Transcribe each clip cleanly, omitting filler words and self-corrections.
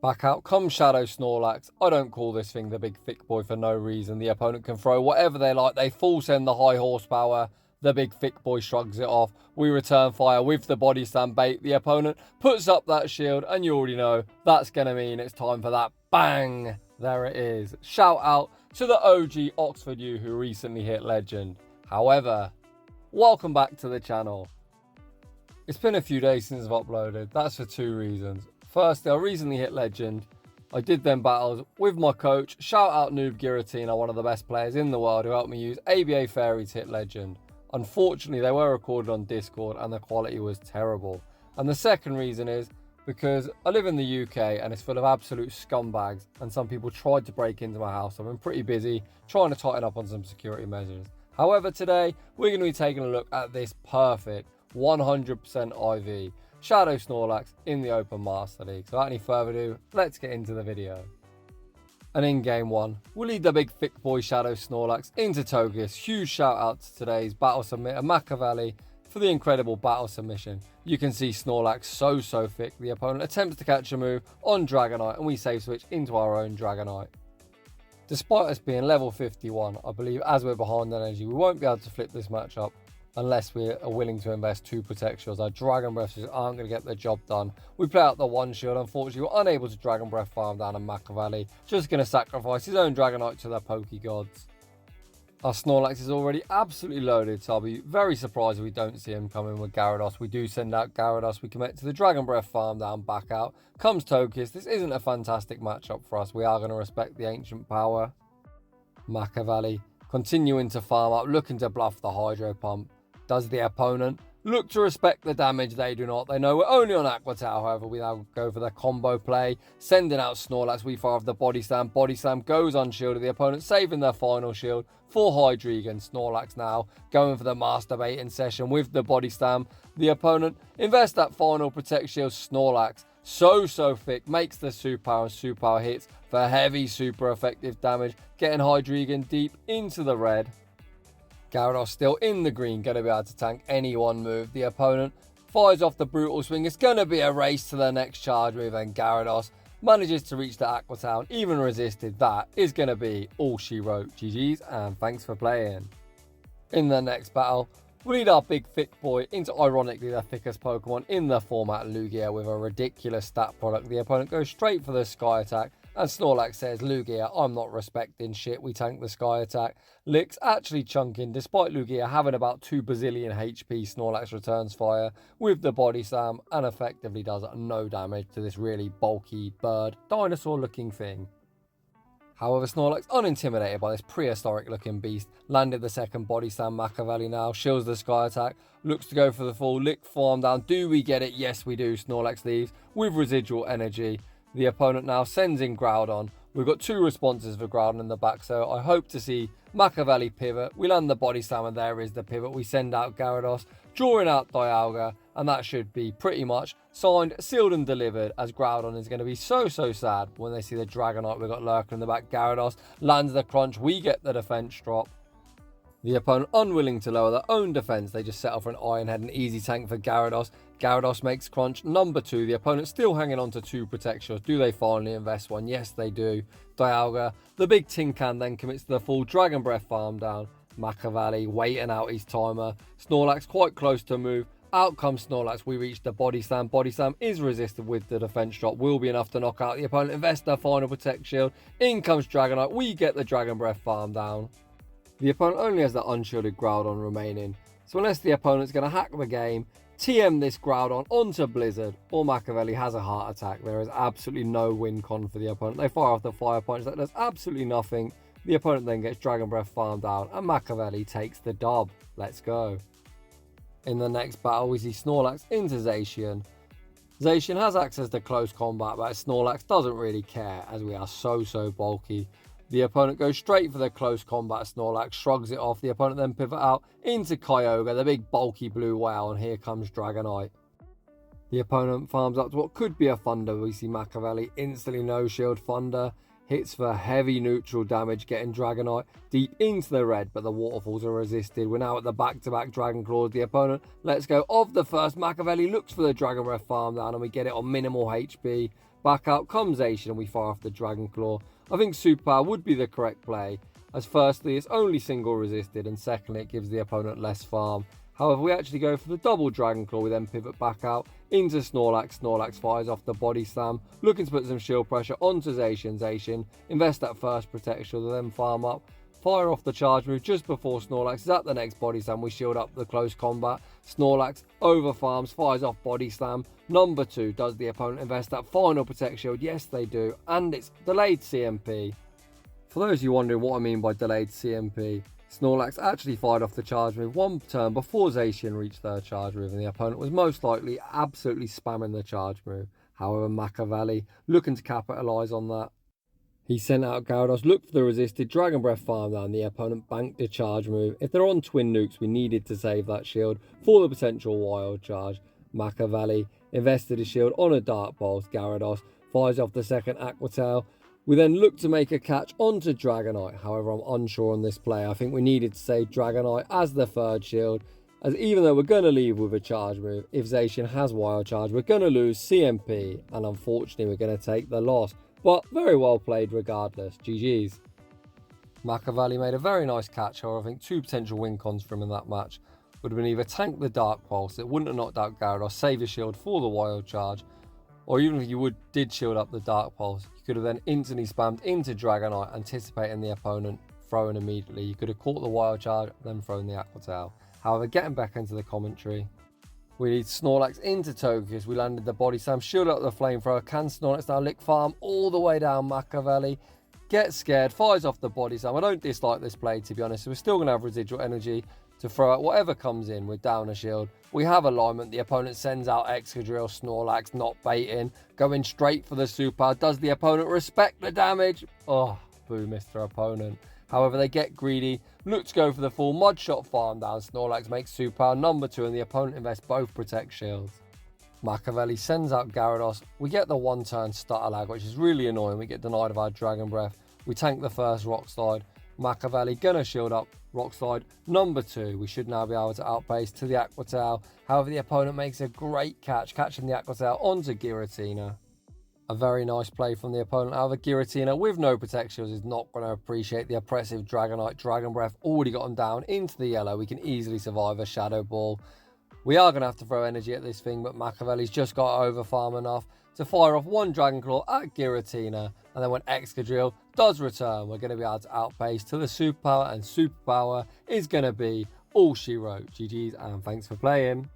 Back out comes Shadow Snorlax. I don't call this thing the big thick boy for no reason. The opponent can throw whatever they like. They full send the high horsepower. The big thick boy shrugs it off. We return fire with the body slam bait. The opponent puts up that shield, and you already know that's going to mean it's time for that bang. There it is. Shout out to the OG Oxford U who recently hit legend. However, welcome back to the channel. It's been a few days since I've uploaded. That's for two reasons. Firstly, I recently hit legend. I did them battles with my coach. Shout out Noob Giratina, one of the best players in the world, who helped me use ABA Fairy to hit legend. Unfortunately, they were recorded on Discord and the quality was terrible. And the second reason is because I live in the UK and it's full of absolute scumbags, and some people tried to break into my house. I've been pretty busy trying to tighten up on some security measures. However, today we're going to be taking a look at this perfect 100% IV Shadow Snorlax in the Open Master League. So without any further ado, let's get into the video. And in game one, we'll lead the big thick boy Shadow Snorlax into Togekiss. Huge shout out to today's battle submitter Makkavalley for the incredible battle submission. You can see Snorlax so thick. The opponent attempts to catch a move on Dragonite and we save switch into our own Dragonite. Despite us being level 51, I believe as we're behind on energy, we won't be able to flip this matchup unless we are willing to invest 2 Protect Shields. Our Dragon Breaths aren't going to get the job done. We play out the 1 shield. Unfortunately, we're unable to Dragon Breath farm down on Makkavalley. Just going to sacrifice his own Dragonite to the Poke Gods. Our Snorlax is already absolutely loaded, so I'll be very surprised if we don't see him come in with Gyarados. We do send out Gyarados. We commit to the Dragon Breath farm down, back out. Comes Togekiss. This isn't a fantastic matchup for us. We are going to respect the ancient power. Makkavalley continuing to farm up, looking to bluff the Hydro Pump. Does the opponent look to respect the damage? They do not. They know we're only on Aqua Tower. However, we now go for the combo play, sending out Snorlax. We fire off the Body Slam. Body Slam goes unshielded. The opponent saving their final shield for Hydreigon. Snorlax now going for the masturbating session with the Body Slam. The opponent invests that final Protect Shield. Snorlax so thick, makes the superpower, and superpower hits for heavy super effective damage, getting Hydreigon deep into the red. Gyarados still in the green, going to be able to tank any one move. The opponent fires off the brutal swing. It's going to be a race to the next charge move, and Gyarados manages to reach the Aqua Town, even resisted. That is going to be all she wrote. GG's and thanks for playing. In the next battle, we lead our big thick boy into ironically the thickest Pokemon in the format, Lugia, with a ridiculous stat product. The opponent goes straight for the Sky Attack, and Snorlax says, Lugia, I'm not respecting shit. We tank the Sky Attack. Lick's actually chunking. Despite Lugia having about 2 bazillion HP, Snorlax returns fire with the Body Slam and effectively does no damage to this really bulky bird, dinosaur looking thing. However, Snorlax, unintimidated by this prehistoric looking beast, landed the second Body Slam. Makkavalley now shields the Sky Attack, looks to go for the full Lick farm down. Do we get it? Yes, we do. Snorlax leaves with residual energy. The opponent now sends in Groudon. We've got 2 responses for Groudon in the back, so I hope to see Makkavalley pivot. We land the Body Slam, and there is the pivot. We send out Gyarados, drawing out Dialga, and that should be pretty much signed, sealed, and delivered, as Groudon is going to be so sad when they see the Dragonite. We've got lurking in the back. Gyarados lands the crunch. We get the defense drop. The opponent unwilling to lower their own defense, they just settle for an Iron Head, an easy tank for Gyarados. Gyarados makes crunch number 2. The opponent still hanging on to 2 protections. Do they finally invest 1? Yes, they do. Dialga, the big tin can, then commits to the full Dragon Breath farm down. Makkavalley waiting out his timer. Snorlax quite close to move. Out comes Snorlax. We reach the Body Slam. Body Slam is resisted with the defense drop. Will be enough to knock out the opponent. Invest their final Protect Shield. In comes Dragonite. We get the Dragon Breath farm down. The opponent only has the unshielded Groudon remaining, so unless the opponent's going to hack the game, TM this Groudon onto Blizzard, or Makkavalley has a heart attack, there is absolutely no win con for the opponent. They fire off the Fire Punch, that does absolutely nothing. The opponent then gets Dragon Breath farmed down, and Makkavalley takes the dub. Let's go. In the next battle, we see Snorlax into Zacian. Zacian has access to close combat, but Snorlax doesn't really care, as we are so bulky. The opponent goes straight for the close combat. Snorlax shrugs it off. The opponent then pivot out into Kyogre, the big bulky blue whale, and here comes Dragonite. The opponent farms up to what could be a Thunder. We see Makkavalley instantly no shield Thunder. Hits for heavy neutral damage, getting Dragonite deep into the red, but the waterfalls are resisted. We're now at the back-to-back Dragon Claws. The opponent lets go of the first. Makkavalley looks for the Dragon Breath farm down, and we get it on minimal HP. Back out comes Zacian and we fire off the Dragon Claw. I think superpower would be the correct play, as firstly it's only single resisted and secondly it gives the opponent less farm. However, we actually go for the double Dragon Claw. We then pivot back out into Snorlax. Snorlax fires off the Body Slam, looking to put some shield pressure onto Zacian. Zacian invest that first Protect Shield, then farm up, fire off the charge move just before Snorlax is at the next Body Slam. We shield up the close combat. Snorlax over farms, fires off Body Slam. Number 2, does the opponent invest that final Protect Shield? Yes, they do, and it's delayed CMP. For those of you wondering what I mean by delayed CMP, Snorlax actually fired off the charge move one turn before Zacian reached their charge move, and the opponent was most likely absolutely spamming the charge move. However, Makkavalley, looking to capitalise on that, he sent out Gyarados, looked for the resisted Dragon Breath farm down. The opponent banked the charge move. If they're on Twin Nukes, we needed to save that shield for the potential wild charge. Makkavalley invested his shield on a Dark Pulse. Gyarados fires off the second Aqua Tail. We then look to make a catch onto Dragonite. However, I'm unsure on this play. I think we needed to save Dragonite as the third shield, as even though we're going to leave with a charge move, if Zacian has wild charge, we're going to lose CMP, and unfortunately we're going to take the loss. But very well played regardless. GG's. Makkavalley made a very nice catch. However, I think 2 potential win cons for him in that match would have been either tank the Dark Pulse, it wouldn't have knocked out Gyarados, save your shield for the wild charge, or even if you did shield up the Dark Pulse, you could have then instantly spammed into Dragonite, anticipating the opponent throwing immediately. You could have caught the wild charge, then thrown the Aqua Tail. However, getting back into the commentary, we need Snorlax into Togekiss. We landed the Body Slam, shielded up the Flamethrower. Can Snorlax now lick farm all the way down Makkavalley? Gets scared, fires off the Body Slam. I don't dislike this play, to be honest. So we're still going to have residual energy to throw out whatever comes in with down a shield. We have alignment. The opponent sends out Excadrill. Snorlax not baiting, going straight for the super. Does the opponent respect the damage? Oh, boo, Mr. Opponent. However, they get greedy, look to go for the full Mud Shot farm down. Snorlax makes super number 2 and the opponent invests both Protect Shields. Makkavalley sends out Gyarados. We get the 1-turn stutter lag, which is really annoying. We get denied of our Dragon Breath. We tank the first Rock Slide. Makkavalley gonna shield up Rock Slide number 2. We should now be able to outpace to the Aqua Tail. However, the opponent makes a great catch, catching the Aqua Tail onto Giratina. A very nice play from the opponent. However, Giratina with no Protect Shields is not going to appreciate the oppressive Dragonite. Dragon Breath already got him down into the yellow. We can easily survive a Shadow Ball. We are going to have to throw energy at this thing, but Makkavalley's just got over farm enough to fire off one Dragon Claw at Giratina. And then when Excadrill does return, we're going to be able to outpace to the superpower, and superpower is going to be all she wrote. GG's and thanks for playing.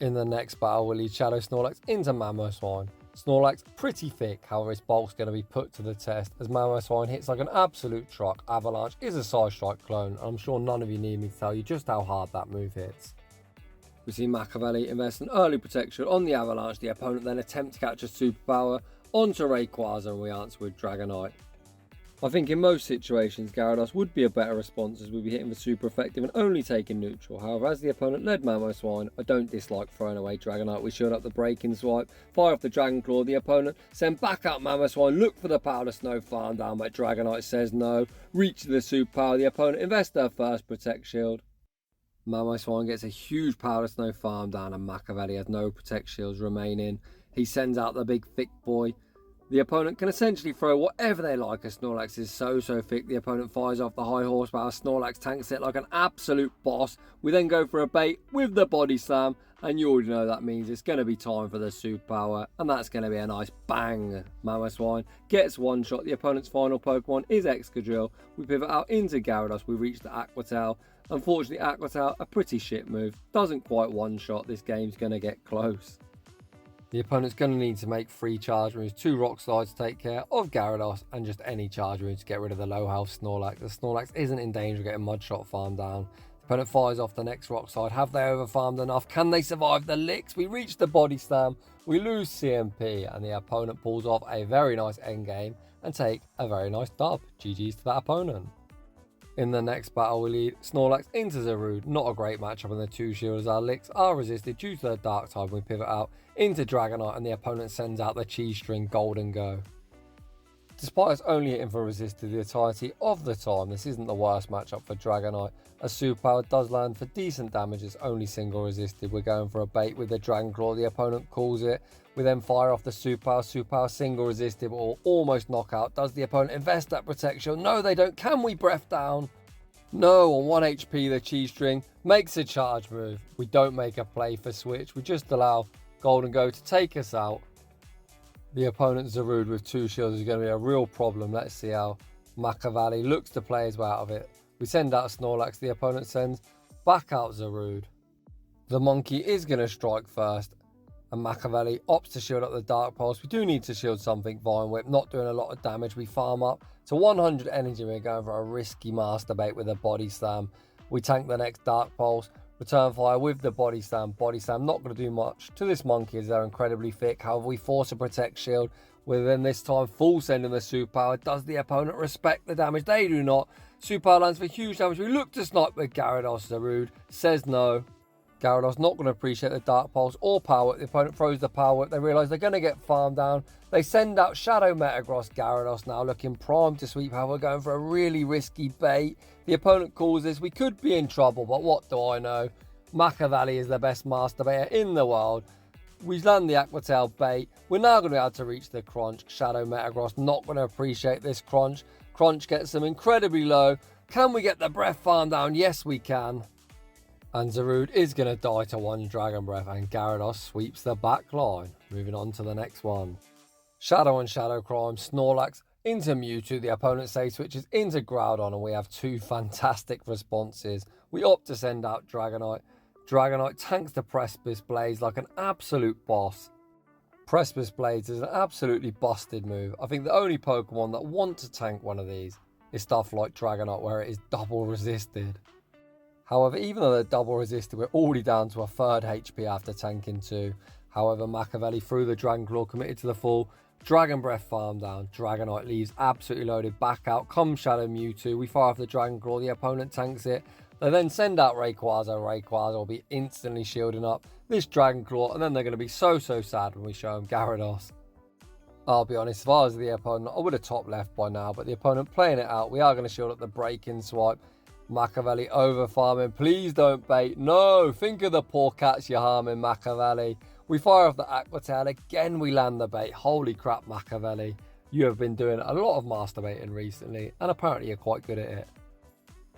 In the next battle, we'll lead Shadow Snorlax into Mamoswine. Snorlax pretty thick, however his bulk's going to be put to the test as Mamoswine hits like an absolute truck. Avalanche is a Side Strike clone, and I'm sure none of you need me to tell you just how hard that move hits. We see Makkavalley invest an early protection on the Avalanche. The opponent then attempt to catch a superpower onto Rayquaza, and we answer with Dragonite. I think in most situations Gyarados would be a better response, as we'd be hitting the super effective and only taking neutral. However, as the opponent led Mamoswine, I don't dislike throwing away Dragonite. We shield up the Breaking Swipe, fire off the Dragon Claw. The opponent send back out Mamoswine, look for the Powder Snow farm down, but Dragonite says no. Reach the superpower. The opponent invests their first Protect Shield. Mamoswine gets a huge Powder Snow farm down, and Makkavalley has no Protect Shields remaining. He sends out the big thick boy. The opponent can essentially throw whatever they like, as Snorlax is so thick. The opponent fires off the high horsepower. Snorlax tanks it like an absolute boss. We then go for a bait with the Body Slam, and you already know that means it's going to be time for the superpower, and that's going to be a nice bang. Mamoswine gets one shot. The opponent's final Pokemon is Excadrill. We pivot out into Gyarados. We reach the Aqua Tail. Unfortunately, Aqua Tail, a pretty shit move. Doesn't quite one shot. This game's going to get close. The opponent's going to need to make 3 charge moves, 2 rock slides to take care of Gyarados, and just any charge moves to get rid of the low health Snorlax. The Snorlax isn't in danger of getting Mud Shot farmed down. The opponent fires off the next rock slide. Have they over farmed enough? Can they survive the licks? We reach the Body Slam. We lose CMP, and the opponent pulls off a very nice endgame and take a very nice dub. GG's to that opponent. In the next battle, we lead Snorlax into Zarude. Not a great matchup, and the 2 shields. Our licks are resisted due to the Dark type. We pivot out into Dragonite, and the opponent sends out the Cheese String Golden Go. Despite us only hitting for resisted the entirety of the time, this isn't the worst matchup for Dragonite. A superpower does land for decent damage, it's only single resisted. We're going for a bait with the Dragon Claw, the opponent calls it. We then fire off the superpower single resisted or almost knockout. Does the opponent invest that protection? No, they don't. Can we breath down? No, on 1 HP the Chi String makes a charge move. We don't make a play for switch, we just allow Golden Go to take us out. The opponent Zarude with 2 shields is going to be a real problem. Let's see how Makkavalley looks to play his way out of it. We send out Snorlax, the opponent sends back out Zarude. The monkey is going to strike first, and Makkavalley opts to shield up the Dark Pulse. We do need to shield something. Vine Whip, not doing a lot of damage. We farm up to 100 energy. We're going for a risky Masturbate with a Body Slam. We tank the next Dark Pulse. Return fire with the Body Slam. Body Slam not going to do much to this monkey as they're incredibly thick. However, we force a Protect Shield. Within this time, full sending the superpower. Does the opponent respect the damage? They do not. Superpower lands for huge damage. We look to snipe with Gyarados. Zarude says no. Gyarados not going to appreciate the Dark Pulse or Power Whip. The opponent throws the Power Whip. They realise they're going to get farmed down. They send out Shadow Metagross. Gyarados now looking primed to sweep. However, we're going for a really risky bait. The opponent calls this. We could be in trouble, but what do I know? Makkavalley is the best Masturbator in the world. We land the Aqua Tail bait. We're now going to be able to reach the Crunch. Shadow Metagross not going to appreciate this Crunch. Crunch gets them incredibly low. Can we get the Breath Farm down? Yes, we can. And Zarude is going to die to 1 Dragon Breath, and Gyarados sweeps the back line. Moving on to the next one. Shadow and Shadow Crime, Snorlax into Mewtwo. The opponent safe switches into Groudon, and we have 2 fantastic responses. We opt to send out Dragonite. Dragonite tanks the Precipice Blades like an absolute boss. Precipice Blades is an absolutely busted move. I think the only Pokemon that want to tank one of these is stuff like Dragonite, where it is double resisted. However, even though they're double resisted, we're already down to a 3rd HP after tanking 2. However, Makkavalley through the Dragon Claw, committed to the full. Dragon Breath farm down. Dragonite leaves absolutely loaded. Back out comes Shadow Mewtwo. We fire off the Dragon Claw. The opponent tanks it. They then send out Rayquaza. Rayquaza will be instantly shielding up this Dragon Claw, and then they're going to be so sad when we show them Gyarados. I'll be honest, if I was the opponent, I would have top left by now, but the opponent playing it out, we are going to shield up the Break-In Swipe. Makkavalley over farming. Please don't bait. No, think of the poor cats you're harming, Makkavalley. We fire off the Aqua Tail. Again, we land the bait. Holy crap, Makkavalley. You have been doing a lot of masturbating recently, and apparently you're quite good at it.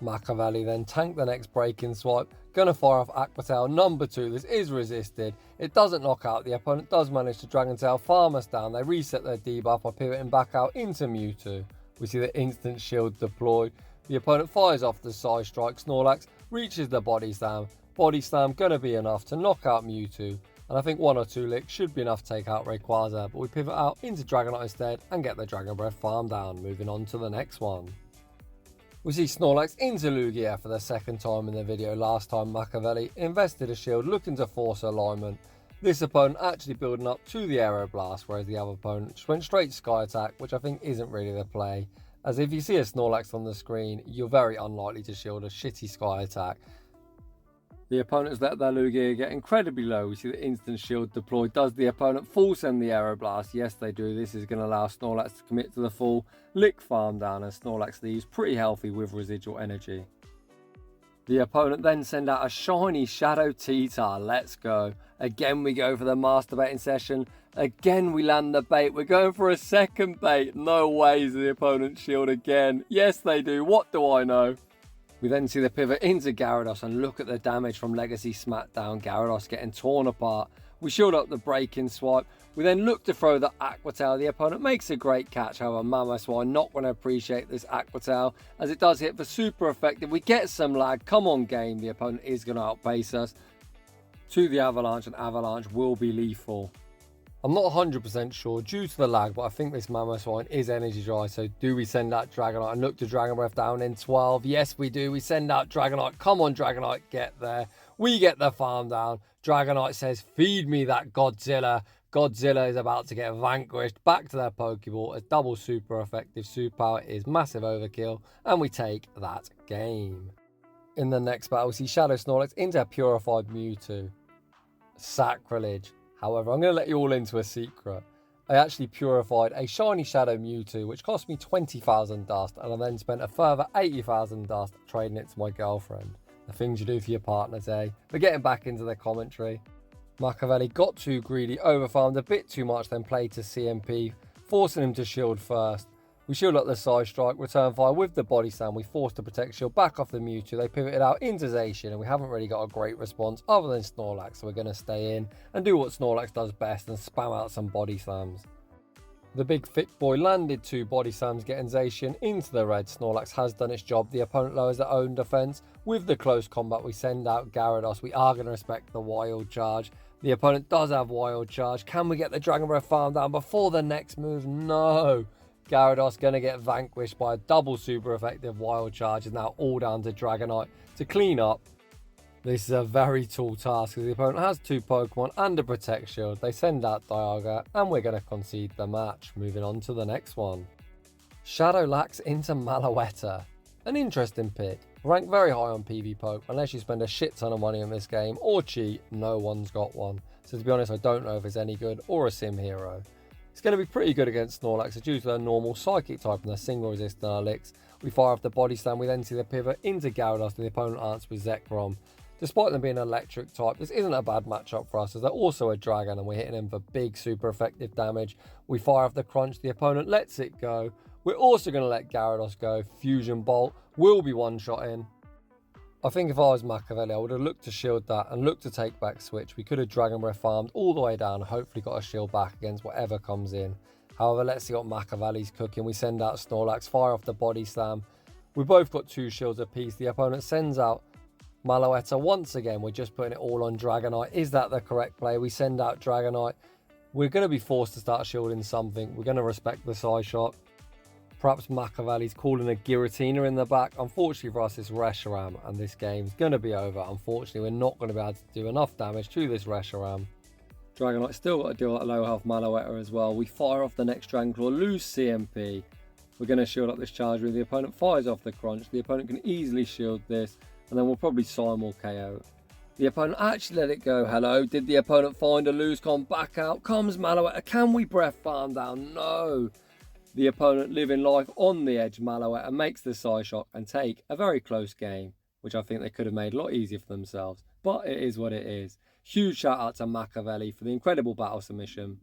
Makkavalley then tank the next Break-In Swipe. Gonna fire off Aqua Tail number 2. This is resisted. It doesn't knock out. The opponent does manage to Dragon Tail farm us down. They reset their debuff by pivoting back out into Mewtwo. We see the instant shield deployed. The opponent fires off the Side Strike. Snorlax reaches the Body Slam. Body Slam gonna be enough to knock out Mewtwo. And I think 1 or 2 licks should be enough to take out Rayquaza. But we pivot out into Dragonite instead and get the Dragon Breath farm down. Moving on to the next one. We see Snorlax into Lugia for the 2nd time in the video. Last time Makkavalley invested a shield looking to force alignment. This opponent actually building up to the Aeroblast, whereas the other opponent just went straight Sky Attack, which I think isn't really the play. As if you see a Snorlax on the screen, you're very unlikely to shield a shitty Sky Attack. The opponents let their Lugia get incredibly low. We see the instant shield deployed. Does the opponent full send the Aeroblast? Yes, they do. This is going to allow Snorlax to commit to the full lick farm down, and Snorlax leaves pretty healthy with residual energy. The opponent then send out a shiny Shadow T-Tar. Let's go. Again, we go for the masturbating session. Again, we land the bait. We're going for a 2nd bait. No way is the opponent shield again. Yes, they do. What do I know? We then see the pivot into Gyarados, and look at the damage from Legacy Smackdown. Gyarados getting torn apart. We shield up the Break-In Swipe. We then look to throw the Aqua Tail. The opponent makes a great catch. However, Mamoswine not going to appreciate this Aqua Tail, as it does hit for super effective. We get some lag. Come on, game. The opponent is going to outpace us to the Avalanche, and Avalanche will be lethal. I'm not 100% sure due to the lag, but I think this Mamoswine is energy dry. So do we send out Dragonite and look to Dragon Breath down in 12? Yes, we do. We send out Dragonite. Come on, Dragonite, get there. We get the farm down. Dragonite says, feed me that Godzilla. Godzilla is about to get vanquished. Back to their Pokeball. A double super effective superpower is massive overkill, and we take that game. In the next battle, we see Shadow Snorlax into a purified Mewtwo. Sacrilege. However, I'm going to let you all into a secret. I actually purified a shiny Shadow Mewtwo, which cost me 20,000 dust, and I then spent a further 80,000 dust trading it to my girlfriend. The things you do for your partners, eh? But getting back into the commentary, Makkavalley got too greedy, overfarmed a bit too much, then played to CMP, forcing him to shield first. We shield up the side strike, return fire with the body slam. We forced the protect shield back off the Mewtwo. They pivoted out into Zacian, and we haven't really got a great response other than Snorlax. So we're going to stay in and do what Snorlax does best and spam out some body slams. The big thick boy landed 2 body slams, getting Zacian into the red. Snorlax has done its job. The opponent lowers their own defense. With the close combat, we send out Gyarados. We are going to respect the wild charge. The opponent does have wild charge. Can we get the Dragon Breath farm down before the next move? No. Gyarados going to get vanquished by a double super effective wild charge, and now all down to Dragonite to clean up. This is a very tall task because the opponent has 2 Pokemon and a Protect Shield. They send out Dialga, and we're going to concede the match. Moving on to the next one. Snorlax into Malouetta. An interesting pick. Ranked very high on PV Poke. Unless you spend a shit ton of money in this game or cheat, no one's got one. So to be honest, I don't know if it's any good or a sim hero. It's going to be pretty good against Snorlax due to their normal Psychic type and their single resist and licks. We fire off the body slam, we then see the pivot into Gyarados, and the opponent answers with Zekrom. Despite them being electric type, this isn't a bad matchup for us as they're also a dragon and we're hitting them for big super effective damage. We fire off the crunch, the opponent lets it go. We're also going to let Gyarados go. Fusion Bolt will be one-shotting. I think if I was Makkavalley, I would have looked to shield that and looked to take back switch. We could have Dragon Breath farmed all the way down and hopefully got a shield back against whatever comes in. However, let's see what Makkavalley's cooking. We send out Snorlax, fire off the body slam. We both got 2 shields apiece. The opponent sends out Malouetta once again. We're just putting it all on Dragonite. Is that the correct play? We send out Dragonite. We're going to be forced to start shielding something. We're going to respect the side shot. Perhaps Makkavalley's calling a Giratina in the back. Unfortunately for us, it's Reshiram, and this game's going to be over. Unfortunately, we're not going to be able to do enough damage to this Reshiram. Dragonite still got to deal with a low health Malouetta as well. We fire off the next Dragon Claw, lose CMP. We're going to shield up this charge with the opponent fires off the crunch. The opponent can easily shield this, and then we'll probably Simul KO. The opponent actually let it go. Hello, did the opponent find a lose con? Back out comes Malouetta. Can we breath farm down? No. The opponent living life on the edge, Malouetta makes the side shock and take a very close game, which I think they could have made a lot easier for themselves. But it is what it is. Huge shout out to Makkavalley for the incredible battle submission,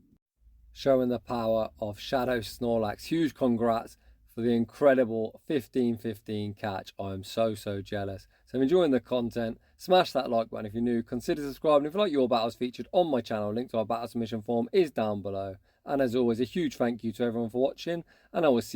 showing the power of Shadow Snorlax. Huge congrats for the incredible 15-15 catch. I am so jealous. So if you're enjoying the content, smash that like button if you're new. Consider subscribing if you like your battles featured on my channel. Link to our battle submission form is down below. And as always, a huge thank you to everyone for watching, and I will see you